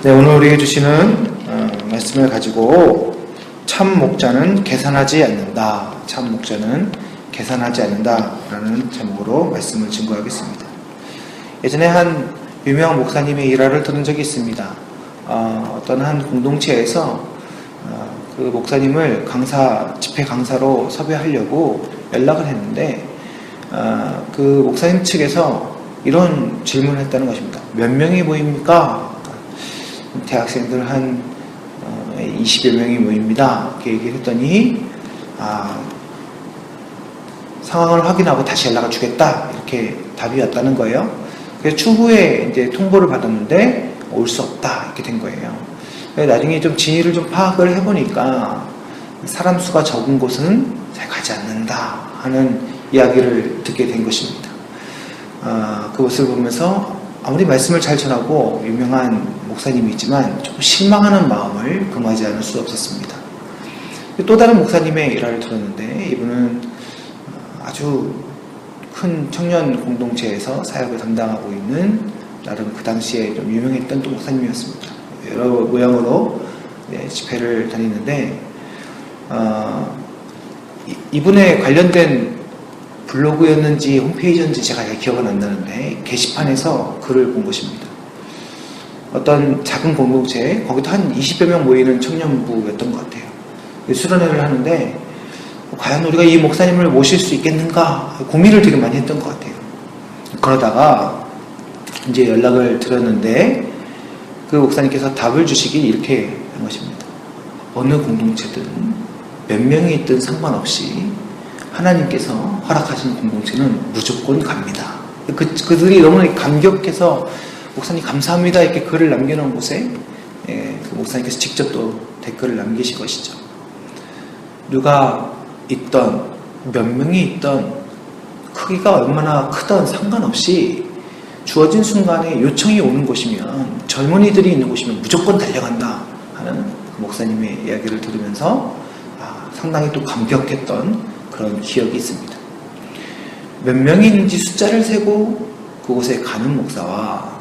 네, 오늘 우리에게 주시는 말씀을 가지고 참 목자는 계산하지 않는다. 참 목자는 계산하지 않는다 라는 제목으로 말씀을 증거하겠습니다. 예전에 한 유명한 목사님의 일화를 들은 적이 있습니다. 어떤 한 공동체에서 그 목사님을 집회 강사로 섭외하려고 연락을 했는데 그 목사님 측에서 이런 질문을 했다는 것입니다. 몇 명이 모입니까? 대학생들 한 20여 명이 모입니다. 이렇게 얘기를 했더니 상황을 확인하고 다시 연락을 주겠다 이렇게 답이 왔다는 거예요. 그래서 추후에 이제 통보를 받았는데 올 수 없다 이렇게 된 거예요. 나중에 좀 진위를 좀 파악을 해보니까 사람 수가 적은 곳은 잘 가지 않는다 하는 이야기를 듣게 된 것입니다. 그것을 보면서 아무리 말씀을 잘 전하고 유명한 목사님이지만 조금 실망하는 마음을 금하지 않을 수 없었습니다. 또 다른 목사님의 일화를 들었는데 이분은 아주 큰 청년 공동체에서 사역을 담당하고 있는 나름 그 당시에 좀 유명했던 또 목사님이었습니다. 여러 모양으로 집회를 다니는데 이분에 관련된 블로그였는지 홈페이지였는지 제가 잘 기억은 안 나는데 게시판에서 글을 본 것입니다. 어떤 작은 공동체, 거기도 한 20여 명 모이는 청년부였던 것 같아요. 수련회를 하는데 과연 우리가 이 목사님을 모실 수 있겠는가 고민을 되게 많이 했던 것 같아요. 그러다가 이제 연락을 드렸는데 그 목사님께서 답을 주시기 이렇게 한 것입니다. 어느 공동체든 몇 명이 있든 상관없이 하나님께서 허락하신 공동체는 무조건 갑니다. 그들이 너무나 감격해서 목사님 감사합니다 이렇게 글을 남겨놓은 곳에 그 목사님께서 직접 또 댓글을 남기신 것이죠. 누가 있던 몇 명이 있던 크기가 얼마나 크던 상관없이 주어진 순간에 요청이 오는 곳이면 젊은이들이 있는 곳이면 무조건 달려간다 하는 그 목사님의 이야기를 들으면서 상당히 또 감격했던 그런 기억이 있습니다. 몇 명이 있는지 숫자를 세고 그곳에 가는 목사와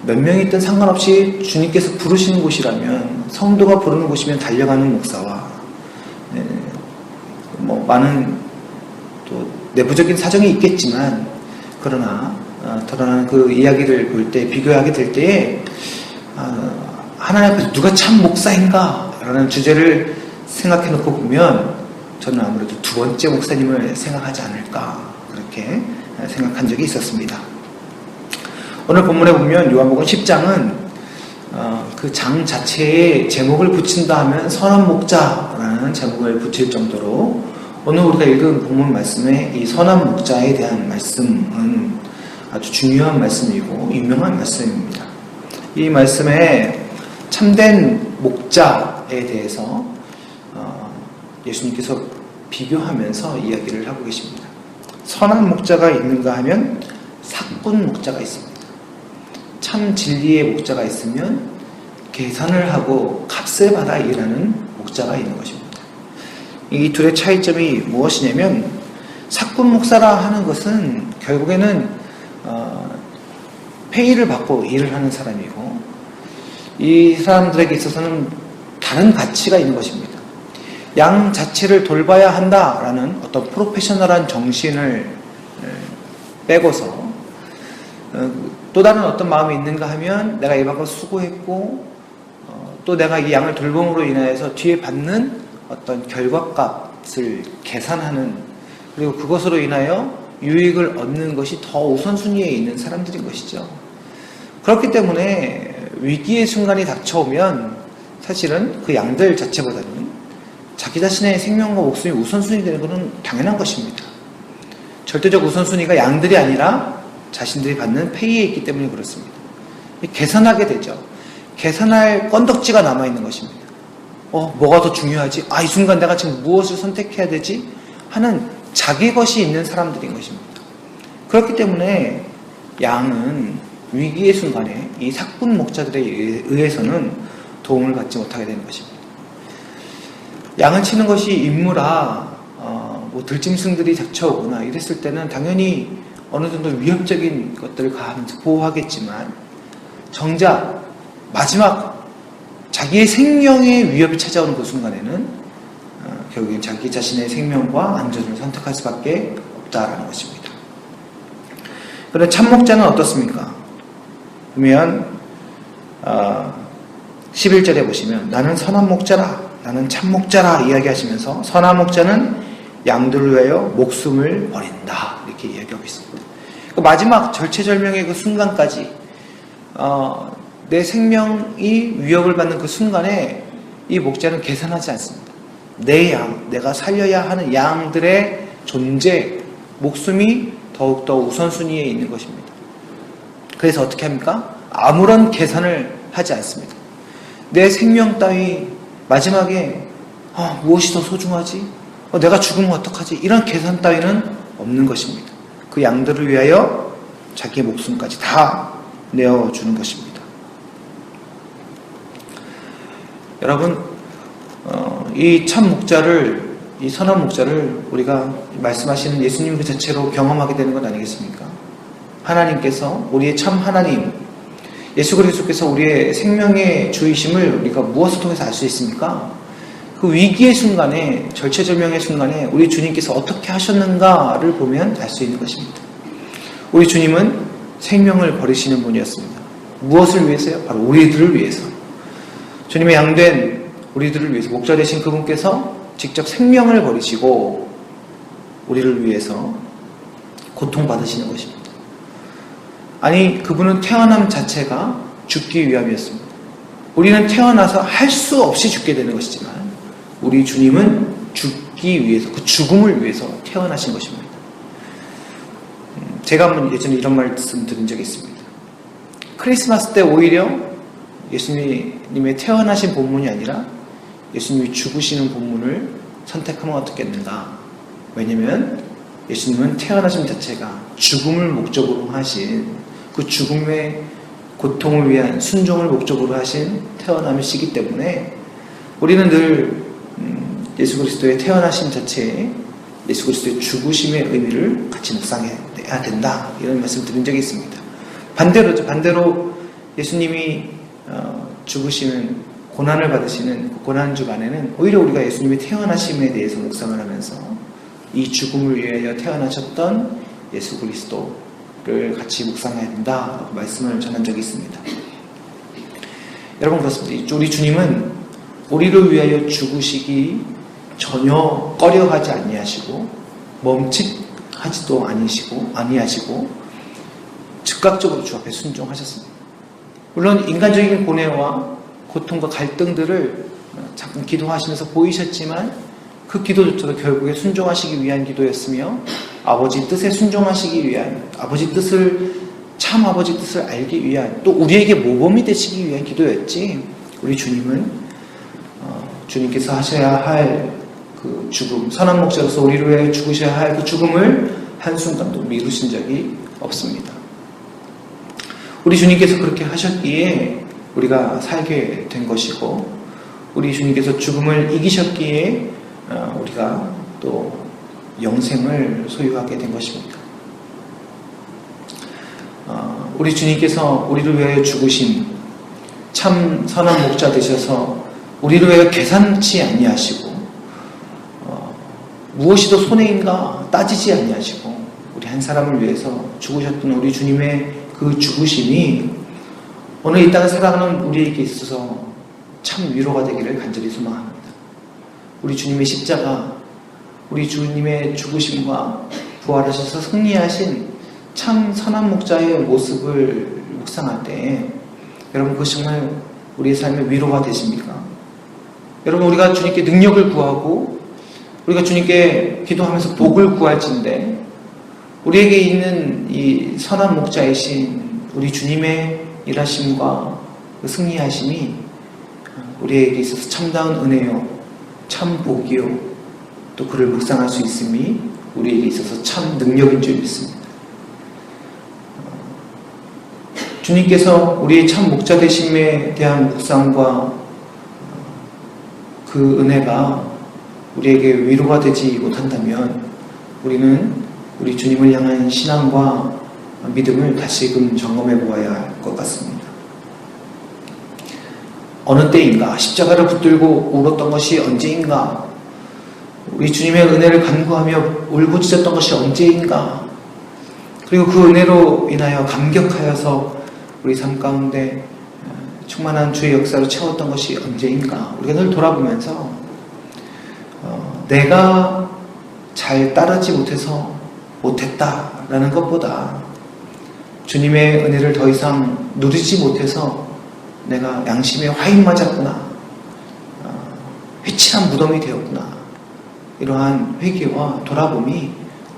몇 명이 있든 상관없이 주님께서 부르시는 곳이라면 성도가 부르는 곳이면 달려가는 목사와 많은 또 내부적인 사정이 있겠지만 그러나 드러나는 그 이야기를 볼 때 비교하게 될 때에 하나님 앞에서 누가 참 목사인가 라는 주제를 생각해 놓고 보면 저는 아무래도 두 번째 목사님을 생각하지 않을까 그렇게 생각한 적이 있었습니다. 오늘 본문에 보면 요한복음 10장은 그 장 자체에 제목을 붙인다 하면 선한 목자라는 제목을 붙일 정도로 오늘 우리가 읽은 본문 말씀에 이 선한 목자에 대한 말씀은 아주 중요한 말씀이고 유명한 말씀입니다. 이 말씀에 참된 목자에 대해서 예수님께서 비교하면서 이야기를 하고 계십니다. 선한 목자가 있는가 하면 삭군 목자가 있습니다. 참 진리의 목자가 있으면 계산을 하고 값을 받아 일하는 목자가 있는 것입니다. 이 둘의 차이점이 무엇이냐면 삭군 목사라 하는 것은 결국에는 페이를 받고 일을 하는 사람이고 이 사람들에게 있어서는 다른 가치가 있는 것입니다. 양 자체를 돌봐야 한다라는 어떤 프로페셔널한 정신을 빼고서 또 다른 어떤 마음이 있는가 하면 내가 이만큼 수고했고 또 내가 이 양을 돌봄으로 인하여서 뒤에 받는 어떤 결과값을 계산하는 그리고 그것으로 인하여 유익을 얻는 것이 더 우선순위에 있는 사람들인 것이죠. 그렇기 때문에 위기의 순간이 닥쳐오면 사실은 그 양들 자체보다는 자기 자신의 생명과 목숨이 우선순위 되는 것은 당연한 것입니다. 절대적 우선순위가 양들이 아니라 자신들이 받는 페이에 있기 때문에 그렇습니다. 계산하게 되죠. 계산할 건덕지가 남아있는 것입니다. 뭐가 더 중요하지? 이 순간 내가 지금 무엇을 선택해야 되지? 하는 자기 것이 있는 사람들인 것입니다. 그렇기 때문에 양은 위기의 순간에 이 삭군 목자들에 의해서는 도움을 받지 못하게 되는 것입니다. 양을 치는 것이 임무라 들짐승들이 닥쳐오거나 이랬을 때는 당연히 어느 정도 위협적인 것들을 가하면서 보호하겠지만 정작 마지막 자기의 생명의 위협이 찾아오는 그 순간에는 결국엔 자기 자신의 생명과 안전을 선택할 수밖에 없다라는 것입니다. 그런데 참목자는 어떻습니까? 보면 11절에 보시면 나는 선한 목자라, 나는 참목자라 이야기하시면서 선한 목자는 양들을 위하여 목숨을 버린다 이렇게 이야기하고 있습니다. 그 마지막 절체절명의 그 순간까지 내 생명이 위협을 받는 그 순간에 이 목자는 계산하지 않습니다. 내 양, 내가 살려야 하는 양들의 존재, 목숨이 더욱더 우선순위에 있는 것입니다. 그래서 어떻게 합니까? 아무런 계산을 하지 않습니다. 내 생명 따위 마지막에 무엇이 더 소중하지? 내가 죽으면 어떡하지? 이런 계산 따위는 없는 것입니다. 그 양들을 위하여 자기의 목숨까지 다 내어주는 것입니다. 여러분, 이 참 목자를, 이 선한 목자를 우리가 말씀하시는 예수님 그 자체로 경험하게 되는 것 아니겠습니까? 하나님께서, 우리의 참 하나님, 예수 그리스도께서 우리의 생명의 주이심을 우리가 무엇을 통해서 알 수 있습니까? 그 위기의 순간에, 절체절명의 순간에 우리 주님께서 어떻게 하셨는가를 보면 알 수 있는 것입니다. 우리 주님은 생명을 버리시는 분이었습니다. 무엇을 위해서요? 바로 우리들을 위해서. 주님의 양된 우리들을 위해서, 목자 되신 그분께서 직접 생명을 버리시고 우리를 위해서 고통받으시는 것입니다. 아니, 그분은 태어남 자체가 죽기 위함이었습니다. 우리는 태어나서 할 수 없이 죽게 되는 것이지만 우리 주님은 죽기 위해서, 그 죽음을 위해서 태어나신 것입니다. 제가 한번 예전에 이런 말씀 드린 적이 있습니다. 크리스마스 때 오히려 예수님의 태어나신 본문이 아니라 예수님이 죽으시는 본문을 선택하면 어떻겠는가? 왜냐면 예수님은 태어나심 자체가 죽음을 목적으로 하신, 그 죽음의 고통을 위한 순종을 목적으로 하신 태어남이시기 때문에 우리는 늘 예수 그리스도의 태어나심 자체에 예수 그리스도의 죽으심의 의미를 같이 묵상해야 된다, 이런 말씀 드린 적이 있습니다. 반대로 예수님이 죽으시는, 고난을 받으시는 그 고난 주간에는 오히려 우리가 예수님의 태어나심에 대해서 묵상을 하면서 이 죽음을 위하여 태어나셨던 예수 그리스도를 같이 묵상해야 된다라고 말씀을 전한 적이 있습니다. 여러분, 그렇습니다. 우리 주님은 우리를 위하여 죽으시기 전혀 꺼려하지 아니하시고 멈칫하지도 아니하시고 즉각적으로 주 앞에 순종하셨습니다. 물론 인간적인 고뇌와 고통과 갈등들을 잠깐 기도하시면서 보이셨지만 그 기도조차도 결국에 순종하시기 위한 기도였으며 아버지 뜻에 순종하시기 위한, 아버지 뜻을, 참 아버지 뜻을 알기 위한, 또 우리에게 모범이 되시기 위한 기도였지, 우리 주님은 주님께서 하셔야 할 그 죽음, 선한 목자로서 우리를 위해 죽으셔야 할 그 죽음을 한순간도 미루신 적이 없습니다. 우리 주님께서 그렇게 하셨기에 우리가 살게 된 것이고, 우리 주님께서 죽음을 이기셨기에 우리가 또 영생을 소유하게 된 것입니다. 우리 주님께서 우리를 위하여 죽으신 참 선한 목자 되셔서 우리를 위하여 계산치 아니하시고 무엇이 더 손해인가 따지지 아니하시고 우리 한 사람을 위해서 죽으셨던 우리 주님의 그 죽으심이 오늘 이 땅을 살아가는 우리에게 있어서 참 위로가 되기를 간절히 소망합니다. 우리 주님의 십자가, 우리 주님의 죽으심과 부활하셔서 승리하신 참 선한 목자의 모습을 묵상할 때 여러분, 그것이 정말 우리의 삶의 위로가 되십니까? 여러분, 우리가 주님께 능력을 구하고 우리가 주님께 기도하면서 복을 구할진데 우리에게 있는 이 선한 목자이신 우리 주님의 일하심과 그 승리하심이 우리에게 있어서 참다운 은혜요, 참 복이요, 또 그를 묵상할 수 있음이 우리에게 있어서 참 능력인 줄 믿습니다. 주님께서 우리의 참 목자 되심에 대한 묵상과 그 은혜가 우리에게 위로가 되지 못한다면 우리는 우리 주님을 향한 신앙과 믿음을 다시금 점검해 보아야 할 것 같습니다. 어느 때인가? 십자가를 붙들고 울었던 것이 언제인가? 우리 주님의 은혜를 간구하며 울부짖었던 것이 언제인가? 그리고 그 은혜로 인하여 감격하여서 우리 삶 가운데 충만한 주의 역사로 채웠던 것이 언제인가? 우리가 늘 돌아보면서 내가 잘 따르지 못해서 못했다라는 것보다 주님의 은혜를 더 이상 누리지 못해서 내가 양심에 화인 맞았구나, 회칠한 무덤이 되었구나, 이러한 회개와 돌아봄이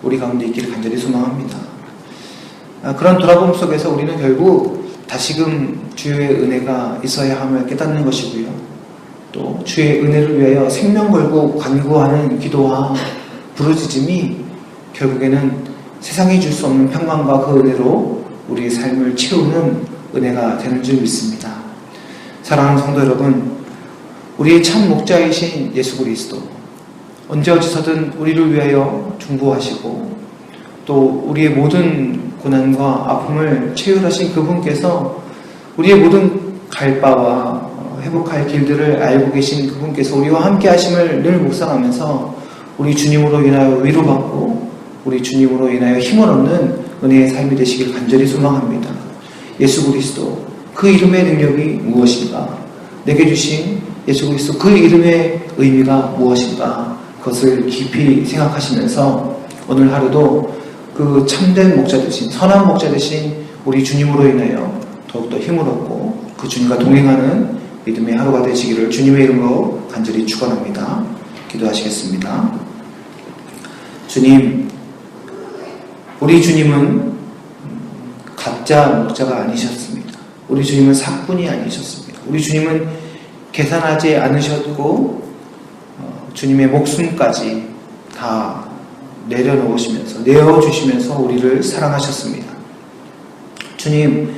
우리 가운데 있기를 간절히 소망합니다. 그런 돌아봄 속에서 우리는 결국 다시금 주의 은혜가 있어야 함을 깨닫는 것이고요. 또 주의 은혜를 위하여 생명 걸고 간구하는 기도와 부르짖음이 결국에는 세상이 줄 수 없는 평강과 그 은혜로 우리의 삶을 채우는 은혜가 되는 줄 믿습니다. 사랑하는 성도 여러분, 우리의 참 목자이신 예수 그리스도, 언제 어디서든 우리를 위하여 중보하시고 또 우리의 모든 고난과 아픔을 체휼하신 그분께서 우리의 모든 갈 바와 회복할 길들을 알고 계신 그분께서 우리와 함께 하심을 늘 묵상하면서 우리 주님으로 인하여 위로받고 우리 주님으로 인하여 힘을 얻는 은혜의 삶이 되시길 간절히 소망합니다. 예수 그리스도, 그 이름의 능력이 무엇인가? 내게 주신 예수 그리스도, 그 이름의 의미가 무엇인가? 그것을 깊이 생각하시면서 오늘 하루도 그 참된 목자 되신, 선한 목자 되신 우리 주님으로 인하여 더욱더 힘을 얻고 그 주님과 동행하는 믿음의 하루가 되시기를 주님의 이름으로 간절히 축원합니다. 기도하시겠습니다. 주님, 우리 주님은 가짜 목자가 아니셨습니다. 우리 주님은 삭군이 아니셨습니다. 우리 주님은 계산하지 않으셨고 주님의 목숨까지 다 내려놓으시면서, 내어주시면서 우리를 사랑하셨습니다. 주님,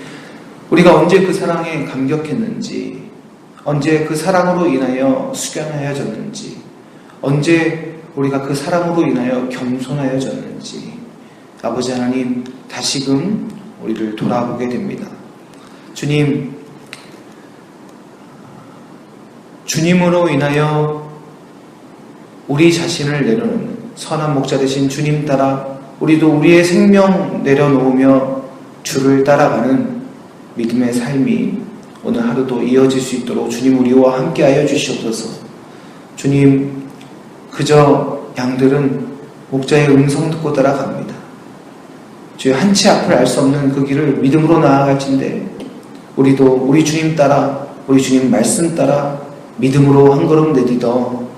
우리가 언제 그 사랑에 감격했는지, 언제 그 사랑으로 인하여 숙연하여졌는지, 언제 우리가 그 사랑으로 인하여 겸손하여졌는지 아버지 하나님, 다시금 우리를 돌아보게 됩니다. 주님, 주님으로 인하여 우리 자신을 내려놓는 선한 목자 되신 주님 따라 우리도 우리의 생명 내려놓으며 주를 따라가는 믿음의 삶이 오늘 하루도 이어질 수 있도록 주님 우리와 함께하여 주시옵소서. 주님, 그저 양들은 목자의 음성 듣고 따라갑니다. 주의 한치 앞을 알 수 없는 그 길을 믿음으로 나아갈진대 우리도 우리 주님 따라, 우리 주님 말씀 따라 믿음으로 한 걸음 내딛어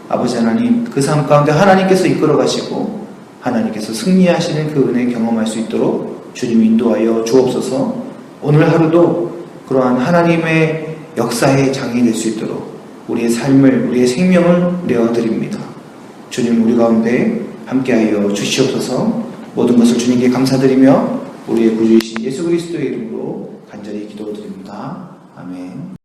아버지 하나님, 그 삶 가운데 하나님께서 이끌어 가시고 하나님께서 승리하시는 그 은혜 경험할 수 있도록 주님 인도하여 주옵소서. 오늘 하루도 그러한 하나님의 역사의 장이 될 수 있도록 우리의 삶을, 우리의 생명을 내어드립니다. 주님, 우리 가운데 함께하여 주시옵소서. 모든 것을 주님께 감사드리며 우리의 구주이신 예수 그리스도의 이름으로 간절히 기도드립니다. 아멘.